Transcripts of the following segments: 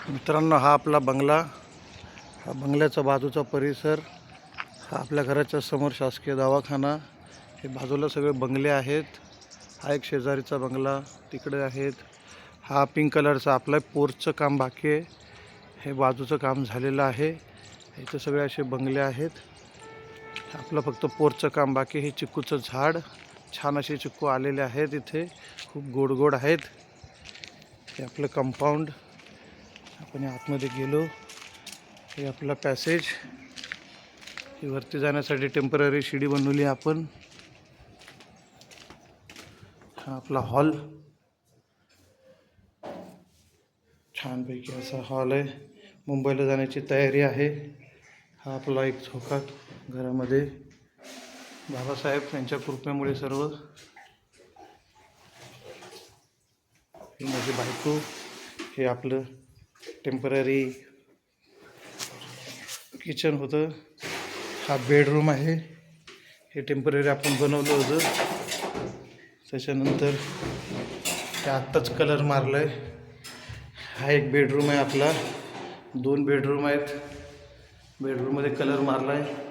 मित्रांनो, हा आपला बंगला, हा बंगल्याचा बाजूचा परिसर, हा आपल्या घराच्या समोर शासकीय दवाखाना, हे बाजूला सगळे बंगले आहेत. हा एक शेजारीचा बंगला तिकडे आहेत. हा पिंक कलरचा आपला पोर्चचं काम बाकी आहे. हे बाजूचं काम झालेलं आहे. इथे सगळे असे बंगले आहेत. आपलं फक्त पोर्चचं काम बाकी. हे चिक्कूचं झाड, छान असे चिक्कू आलेले आहेत. इथे खूप गोड गोड आहेत. हे आपलं कंपाऊंड. आपण आतमध्ये गेलो. हे आपला पॅसेज. ही वरती जाण्यासाठी टेम्पररी शिडी बनवली आपण. हा आपला हॉल, छानपैकी असा हॉल आहे. मुंबईला जाण्याची तयारी आहे. हा आपला एक झोका घरामध्ये, बाबासाहेब यांच्या कृपेमुळे सर्व. ही माझी बायको. हे आपलं टेम्पररी किचन होतं. हा बेडरूम आहे. हे टेम्पररी आपण बनवलं होतं. त्याच्यानंतर ते आत्ताच कलर मारला आहे. हा एक बेडरूम आहे आपला. 2 बेडरूम आहेत. बेडरूममध्ये कलर मारला आहे.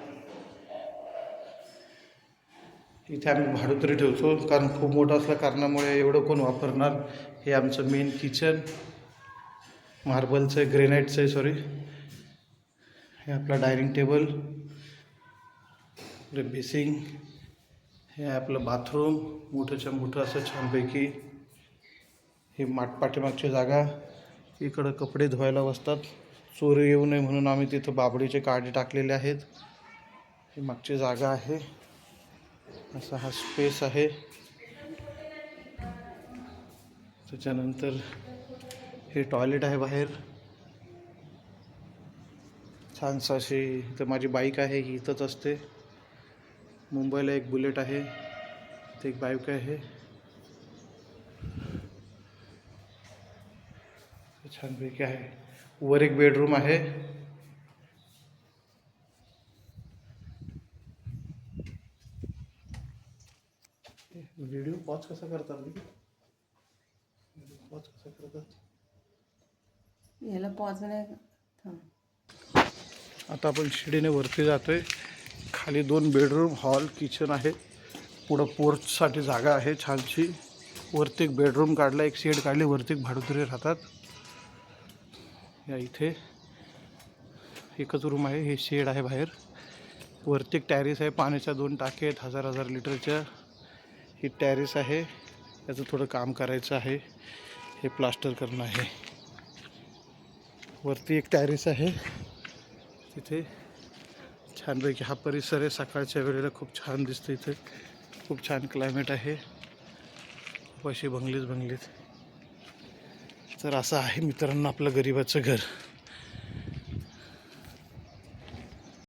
इथे आम्ही भाडोत्री ठेवतो, कारण खूप मोठं असल्या कारणामुळे एवढं कोण वापरणार. हे आमचं मेन किचन, मार्बलचं आहे, ग्रेनाईटचं आहे, सॉरी. हे आपला डायनिंग टेबल, बेसिंग. हे आपलं बाथरूम, मोठंच्या मोठं असं छानपैकी. ही पाठीमागची जागा, इकडं कपडे धुवायला बसतात. चोरी येऊ नये म्हणून आम्ही तिथं बाबडीचे काडी टाकलेले आहेत. ही मागची जागा आहे. असा हा स्पेस आहे. त्याच्यानंतर हे टॉयलेट आहे बाहेर. छानसं अशी. इथं माझी बाईक आहे, ही इथंच असते. मुंबईला एक बुलेट आहे, ते एक बाईक आहे. छानपैकी आहे. वर एक बेडरूम आहे. व्हिडिओ पॉज कसा करतात? पॉज कसा करतात? याला पॉज नाही. आता आपण शिडीने वरती जातोय. खाली 2 बेडरूम, हॉल, किचन आहे. पुढं पोर्चसाठी जागा आहे छानशी. वरती एक बेडरूम काढला, एक शेड काढली. वरती एक भाडोत्री राहतात. या इथे एकच रूम आहे. हे शेड आहे बाहेर. वरती एक टॅरिस आहे. पाण्याच्या 2 टाके आहेत 1000 लिटरच्या. ही टॅरिस आहे. याचं थोडं काम करायचं आहे. हे प्लास्टर करणं आहे. वरती एक टॅरिस आहे. तिथे छानपैकी हा परिसर आहे. सकाळच्या वेळेला खूप छान दिसतं. इथे खूप छान क्लायमेट आहे. खूप अशी बंगलीच. तर असं आहे मित्रांनो आपलं गरिबाचं घर.